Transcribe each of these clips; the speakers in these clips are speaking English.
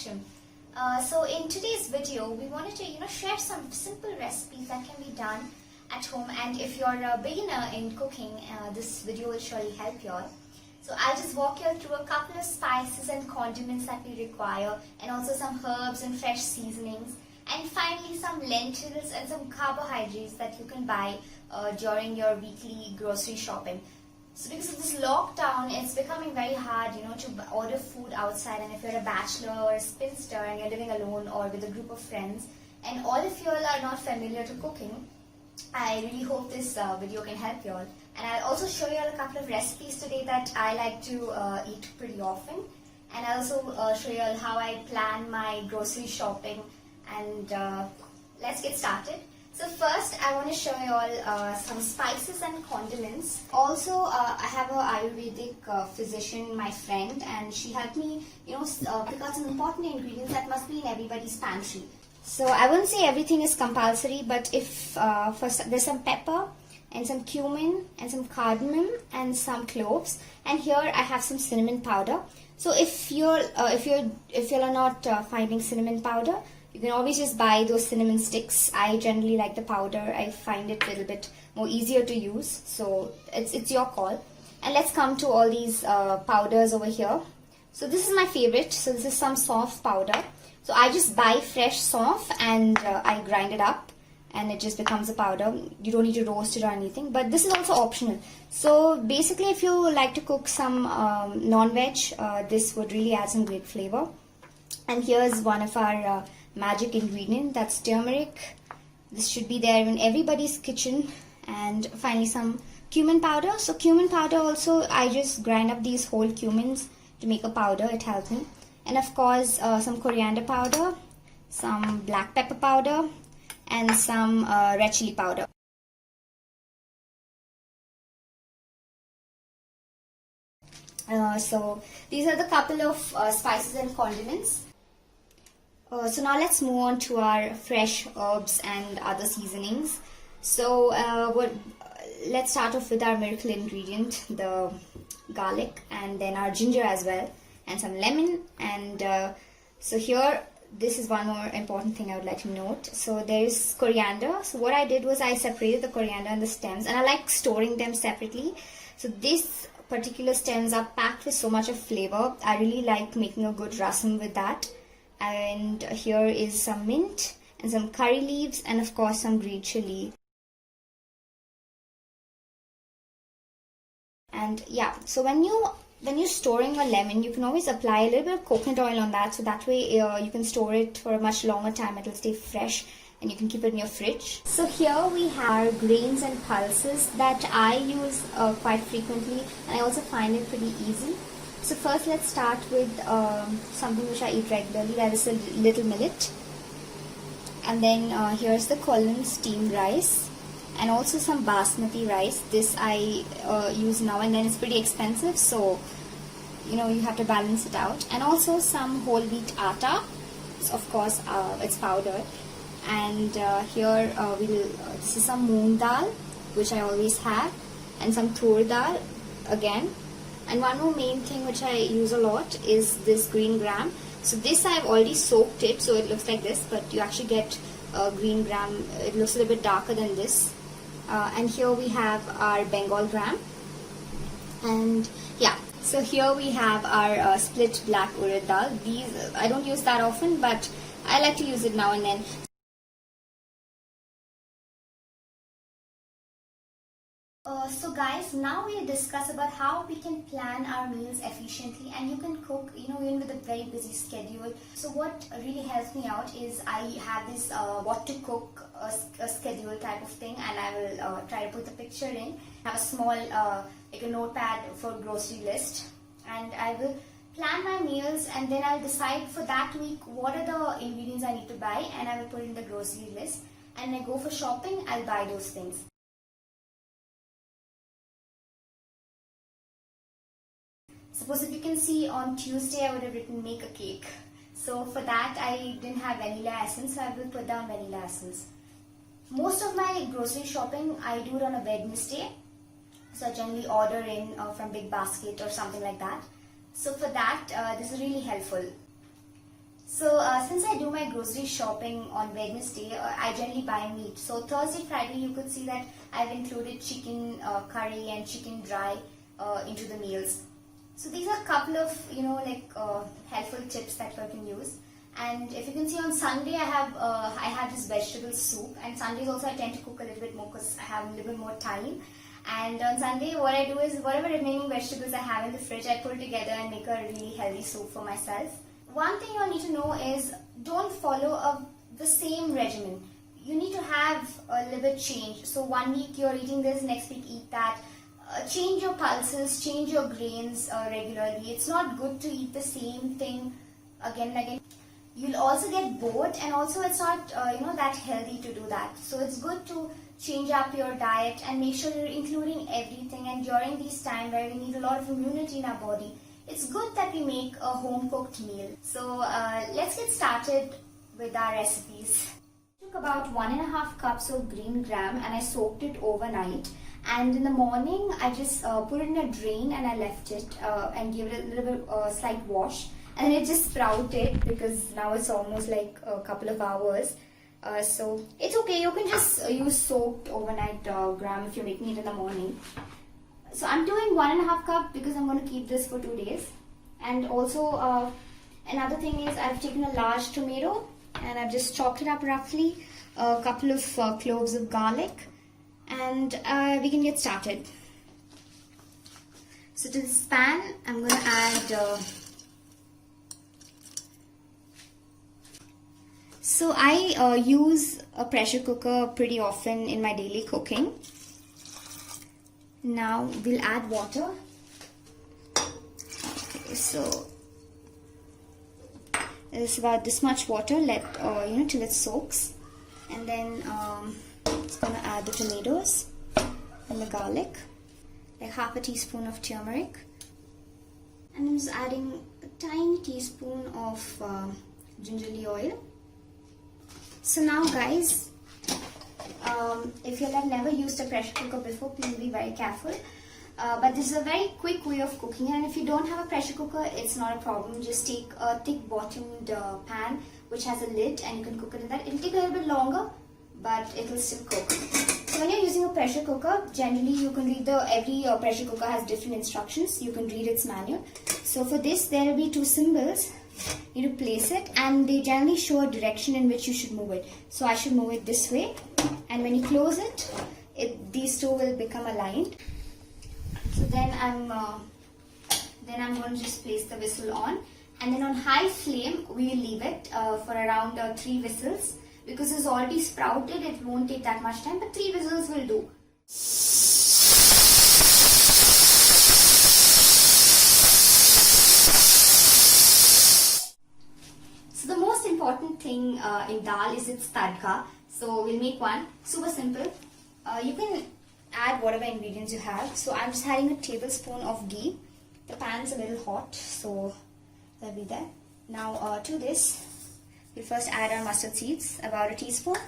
Saksham. So in today's video, we wanted to share some simple recipes that can be done at home. And if you're a beginner in cooking, this video will surely help you all. So I'll just walk you through a couple of spices and condiments that we require, and also some herbs and fresh seasonings, and finally some lentils and some carbohydrates that you can buy during your weekly grocery shopping. So because of this lockdown, it's becoming very hard, to order food outside. And if you're a bachelor or a spinster and you're living alone or with a group of friends, and all of you all are not familiar to cooking, I really hope this video can help you all. And I'll also show you all a couple of recipes today that I like to eat pretty often. And I'll also show you all how I plan my grocery shopping. And let's get started. So first, I want to show you all some spices and condiments. Also, I have an Ayurvedic physician, my friend, and she helped me, pick out some important ingredients that must be in everybody's pantry. So I wouldn't say everything is compulsory, but if first there's some pepper and some cumin and some cardamom and some cloves, and here I have some cinnamon powder. So if you're not finding cinnamon powder, you can always just buy those cinnamon sticks. I generally like the powder. I find it a little bit more easier to use. So it's your call. And let's come to all these powders over here. So this is my favorite. So this is some soft powder. So I just buy fresh soft and I grind it up, and it just becomes a powder. You don't need to roast it or anything. But this is also optional. So basically, if you like to cook some non-veg, this would really add some great flavor. And here's one of our magic ingredient, that's turmeric. This should be there in everybody's kitchen. And finally some cumin powder. So cumin powder also, I just grind up these whole cumins to make a powder. It helps me. And of course some coriander powder, some black pepper powder, and some red chili powder. So these are the couple of spices and condiments. So now let's move on to our fresh herbs and other seasonings. So let's start off with our miracle ingredient, the garlic, and then our ginger as well, and some lemon. And so here, this is one more important thing I would like to note. So there is coriander. So what I did was I separated the coriander and the stems, and I like storing them separately. So this particular stems are packed with so much of flavor. I really like making a good rasam with that. And here is some mint and some curry leaves, and of course some green chili. And yeah, so when you're storing a lemon, you can always apply a little bit of coconut oil on that, so that way you can store it for a much longer time. It will stay fresh and you can keep it in your fridge. So here we have our grains and pulses that I use quite frequently, and I also find it pretty easy. So first let's start with something which I eat regularly, that is a little millet. And then here's the Kollam steamed rice, and also some basmati rice. This I use now and then. It's pretty expensive, so you have to balance it out. And also some whole wheat atta. So of course it's powdered. And here this is some moong dal, which I always have, and some tur dal again. And one more main thing which I use a lot is this green gram. So this I've already soaked it, so it looks like this, but you actually get green gram. It looks a little bit darker than this. And here we have our Bengal gram. And yeah, so here we have our split black urad dal. These I don't use that often, but I like to use it now and then. So guys, now we'll discuss about how we can plan our meals efficiently, and you can cook, even with a very busy schedule. So what really helps me out is I have this what to cook a schedule type of thing, and I will try to put the picture in. I have a small like a notepad for grocery list, and I will plan my meals, and then I'll decide for that week what are the ingredients I need to buy, and I will put in the grocery list. And when I go for shopping, I'll buy those things. Suppose if you can see, on Tuesday I would have written make a cake. So for that I didn't have vanilla essence, so I will put down vanilla essence. Most of my grocery shopping I do it on a Wednesday. So I generally order in from Big Basket or something like that. So for that this is really helpful. So since I do my grocery shopping on Wednesday, I generally buy meat. So Thursday, Friday, you could see that I've included chicken curry and chicken dry into the meals. So these are a couple of helpful tips that you can use. And if you can see on Sunday, I have this vegetable soup. And Sundays also I tend to cook a little bit more because I have a little bit more time. And on Sunday, what I do is whatever remaining vegetables I have in the fridge, I put together and make a really healthy soup for myself. One thing you need to know is don't follow the same regimen. You need to have a little bit change. So one week you're eating this, next week eat that. Change your pulses, change your grains regularly. It's not good to eat the same thing again and again. You'll also get bored, and also it's not that healthy to do that. So it's good to change up your diet and make sure you're including everything. And during these times where we need a lot of immunity in our body, it's good that we make a home cooked meal. So let's get started with our recipes. I took about 1.5 cups of green gram and I soaked it overnight. And in the morning, I just put it in a drain and I left it and gave it a little bit slight wash. And it just sprouted because now it's almost like a couple of hours. So it's okay. You can just use soaked overnight gram if you're making it in the morning. So I'm doing 1.5 cup because I'm going to keep this for 2 days. And also another thing is I've taken a large tomato and I've just chopped it up roughly. A couple of cloves of garlic. And we can get started. So to this pan, I'm going to add... So I use a pressure cooker pretty often in my daily cooking. Now we'll add water. Okay, so it's about this much water. Till it soaks, and then it's gonna add the tomatoes and the garlic, like half a teaspoon of turmeric, and I'm just adding a tiny teaspoon of gingerly oil. So now guys, if you have never used a pressure cooker before, please be very careful. But this is a very quick way of cooking, and if you don't have a pressure cooker, it's not a problem. Just take a thick bottomed pan which has a lid and you can cook it in that. It'll take a little bit longer, but it will still cook. So when you're using a pressure cooker, generally you can read every pressure cooker has different instructions. You can read its manual. So for this, there will be 2 symbols. You need to place it, and they generally show a direction in which you should move it. So I should move it this way, and when you close it, these 2 will become aligned. So then I'm going to just place the whistle on, and then on high flame we will leave it for around 3 whistles, because it's already sprouted. It won't take that much time, but 3 whistles will do. Important thing in dal is its tadka. So we'll make one super simple. You can add whatever ingredients you have. So I'm just adding a tablespoon of ghee. The pan's a little hot, so that'll be there. Now to this, we'll first add our mustard seeds, about a teaspoon.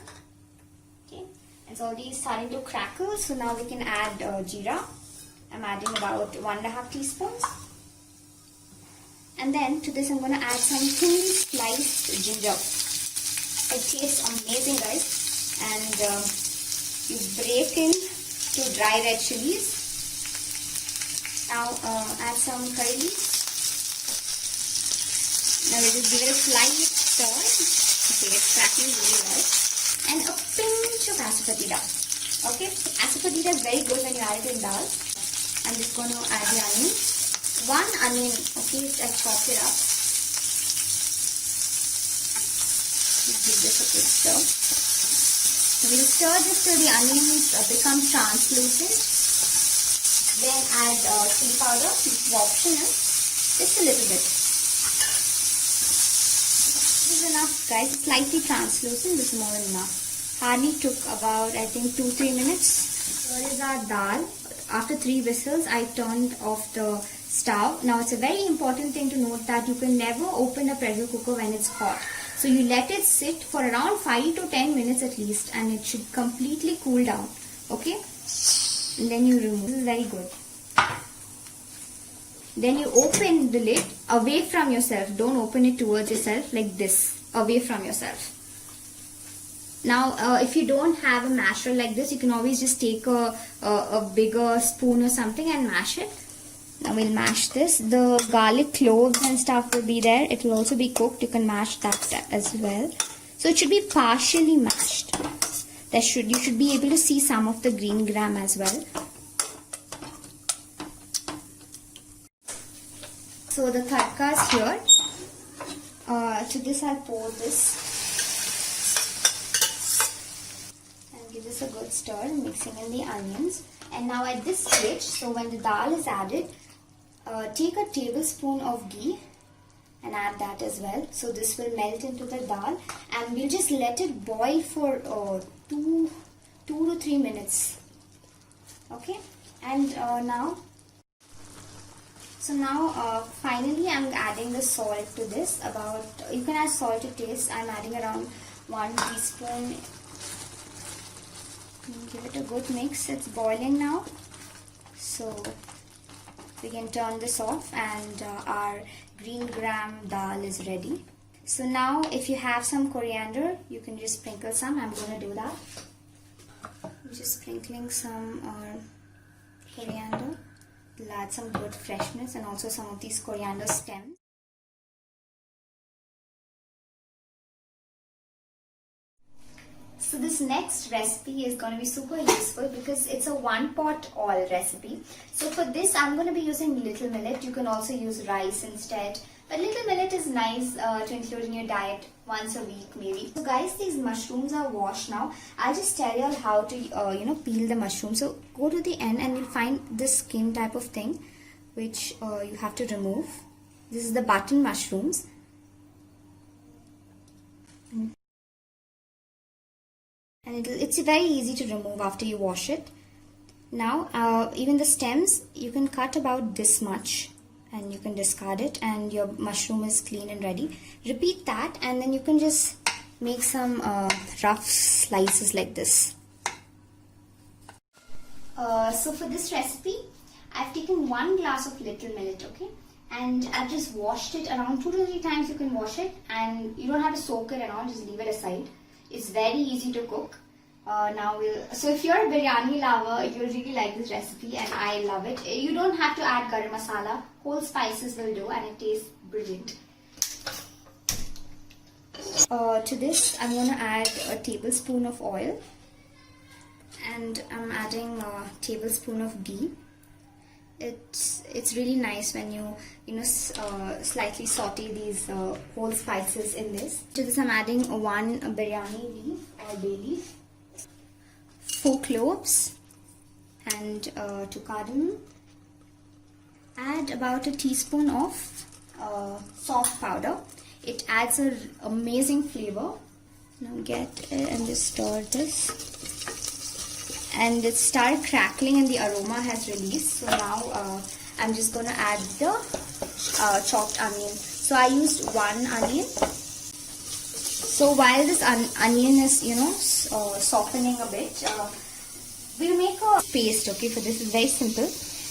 Okay, it's already starting to crackle. So now we can add jeera. I'm adding about 1.5 teaspoons. And then to this I'm going to add some thinly sliced ginger. It tastes amazing, guys. And you break in 2 dry red chilies. Now add some curry leaves. Now we just give it a slight stir. Okay, it's crackling really well. And a pinch of asafoetida. Okay, asafoetida is very good when you add it in dal. I'm just going to add the onions. 1 onion, okay, I chopped it up. Just give this a quick stir. So we'll stir this till the onions become translucent. Then add chili powder, which is optional, just a little bit. This is enough, guys. It's slightly translucent. This is more than enough. Hardly took about, I think, 2-3 minutes. Here is our dal. After 3 whistles, I turned off the stove. Now it's a very important thing to note that you can never open a pressure cooker when it's hot. So you let it sit for around 5 to 10 minutes at least, and it should completely cool down. Okay? And then you remove. This is very good. Then you open the lid away from yourself. Don't open it towards yourself, like this, away from yourself. Now, if you don't have a masher like this, you can always just take a bigger spoon or something and mash it. Now we'll mash this. The garlic cloves and stuff will be there. It will also be cooked. You can mash that as well. So it should be partially mashed. You should be able to see some of the green gram as well. So the tadka is here. To this I'll pour this. Give this a good stir, mixing in the onions. And now at this stage, so when the dal is added, take a tablespoon of ghee and add that as well. So this will melt into the dal, and we'll just let it boil for 2 to 3 minutes. Okay, and now finally I'm adding the salt to this. You can add salt to taste. I'm adding around 1 teaspoon. Give it a good mix. It's boiling now, so we can turn this off, and our green gram dal is ready. So now if you have some coriander, you can just sprinkle some. I'm going to do that. I'm just sprinkling some coriander. It'll add some good freshness, and also some of these coriander stems. So this next recipe is going to be super useful because it's a one pot oil recipe. So for this I'm going to be using little millet. You can also use rice instead. But little millet is nice to include in your diet once a week maybe. So guys, these mushrooms are washed now. I'll just tell you all how to peel the mushroom. So go to the end and you'll find this skin type of thing which you have to remove. This is the button mushrooms. And it's very easy to remove after you wash it. Now even the stems you can cut about this much and you can discard it, and your mushroom is clean and ready. Repeat that, and then you can just make some rough slices like this. So for this recipe I've taken 1 glass of little millet, okay, and I've just washed it around 2 to 3 times. You can wash it, and you don't have to soak it around, just leave it aside. It's very easy to cook. So if you're a biryani lover, you'll really like this recipe, and I love it. You don't have to add garam masala. Whole spices will do, and it tastes brilliant. To this I'm going to add a tablespoon of oil, and I'm adding a tablespoon of ghee. It's really nice when you slightly saute these whole spices in this. To this I'm adding 1 biryani leaf or bay leaf, 4 cloves, and 2 cardamom. Add about a teaspoon of soft powder. It adds an amazing flavor. Now get it and just stir this. And it started crackling and the aroma has released. So now I'm just going to add the chopped onion. So I used 1 onion. So while this onion is softening a bit, we'll make a paste. Okay, for this is very simple.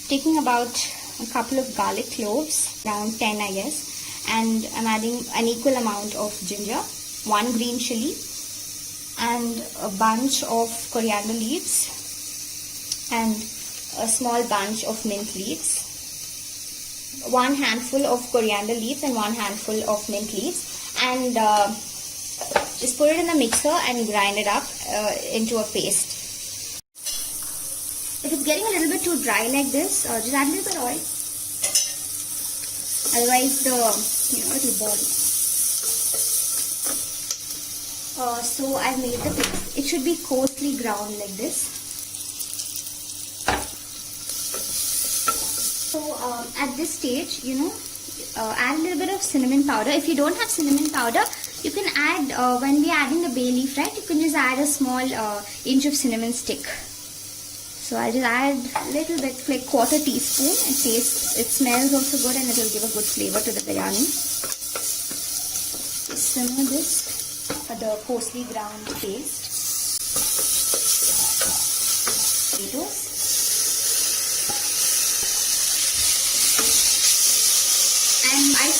Taking about a couple of garlic cloves, around 10 I guess, and I'm adding an equal amount of ginger, 1 green chili, and a bunch of coriander leaves, and a small bunch of mint leaves, 1 handful of coriander leaves and 1 handful of mint leaves, and just put it in the mixer and grind it up into a paste. If it's getting a little bit too dry like this, just add a little bit of oil. Otherwise it will burn. So I've made the paste. It should be coarsely ground like this. So at this stage, add a little bit of cinnamon powder. If you don't have cinnamon powder, you can add, when we are adding the bay leaf, right, you can just add a small inch of cinnamon stick. So I'll just add a little bit, like 1/4 teaspoon. It smells also good, and it will give a good flavor to the biryani. Just simmer this, the coarsely ground paste. Potatoes.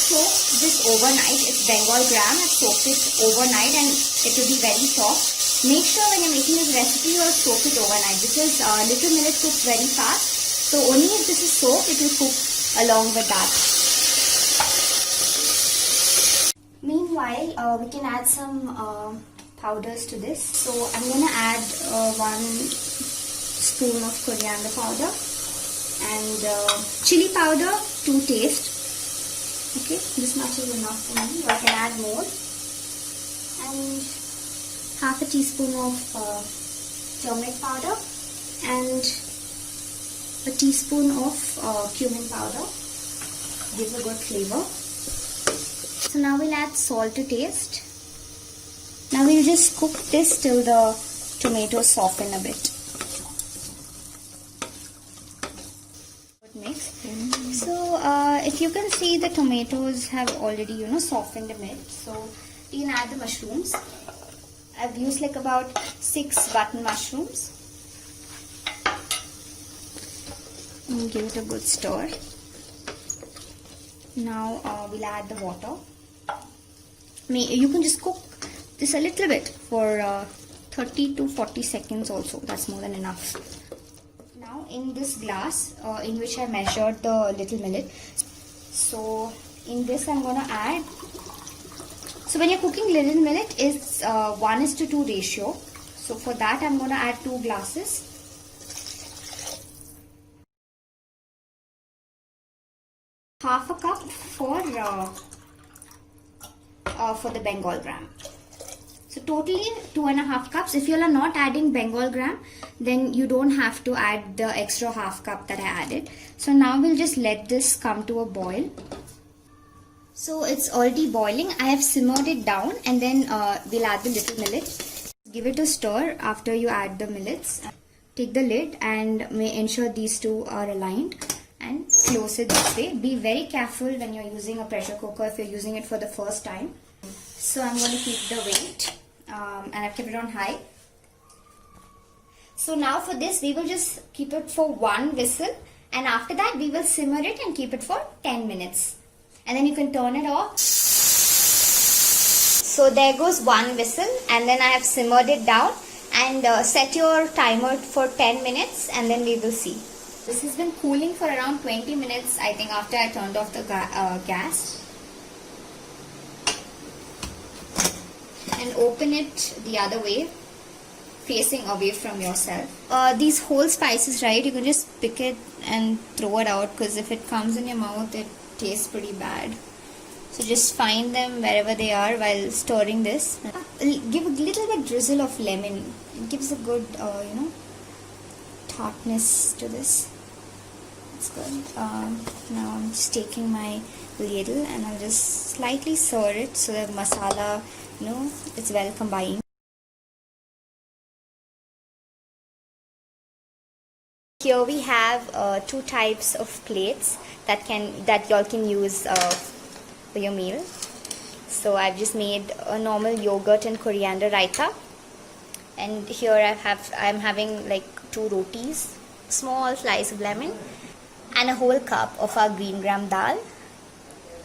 soaked this overnight. It's Bengal gram. I've soaked it overnight and it will be very soft. Make sure when you're making this recipe, you'll soak it overnight because little millet cooks very fast. So only if this is soaked, it will cook along with that. Meanwhile, we can add some powders to this. So I'm going to add 1 spoon of coriander powder and chili powder to taste. Okay, this much is enough for me. You can add more. And half a teaspoon of turmeric powder and a teaspoon of cumin powder. Gives a good flavor. So now we'll add salt to taste. Now we'll just cook this till the tomatoes soften a bit. Mix. So if you can see, the tomatoes have already softened a bit. So you can add the mushrooms. I've used like about 6 button mushrooms. And give it a good stir. Now we'll add the water. You can just cook this a little bit for 30 to 40 seconds also. That's more than enough. Now in this glass in which I measured the little millet, so in this I'm going to add, so when you're cooking little millet, it's 1:2 ratio. So for that I'm going to add 2 glasses. Half a cup for the Bengal gram. So totally 2.5 cups. If you are not adding Bengal gram, then you don't have to add the extra half cup that I added. So now we'll just let this come to a boil. So it's already boiling. I have simmered it down and then we'll add the little millet. Give it a stir after you add the millets. Take the lid and ensure these two are aligned and close it this way. Be very careful when you're using a pressure cooker if you're using it for the first time. So I'm going to keep the weight and I've kept it on high. So now for this we will just keep it for 1 whistle, and after that we will simmer it and keep it for 10 minutes. And then you can turn it off. So there goes 1 whistle, and then I have simmered it down, and set your timer for 10 minutes and then we will see. This has been cooling for around 20 minutes I think after I turned off the gas. And open it the other way, facing away from yourself. These whole spices, right, you can just pick it and throw it out, because if it comes in your mouth it tastes pretty bad. So just find them wherever they are while stirring this. Give a little bit drizzle of lemon. It gives a good tartness to this. It's good. Now I'm just taking my ladle and I'll just slightly stir it so that masala, it's well combined. Here we have 2 types of plates that y'all can use for your meal. So I've just made a normal yogurt and coriander raita, and here I'm having like 2 rotis, small slice of lemon, and a whole cup of our green gram dal.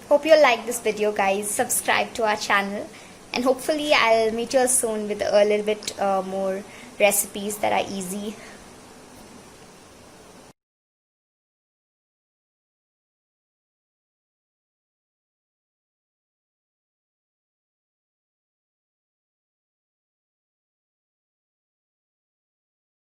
Hope you'll like this video, guys. Subscribe to our channel, and hopefully I'll meet you soon with a little bit more recipes that are easy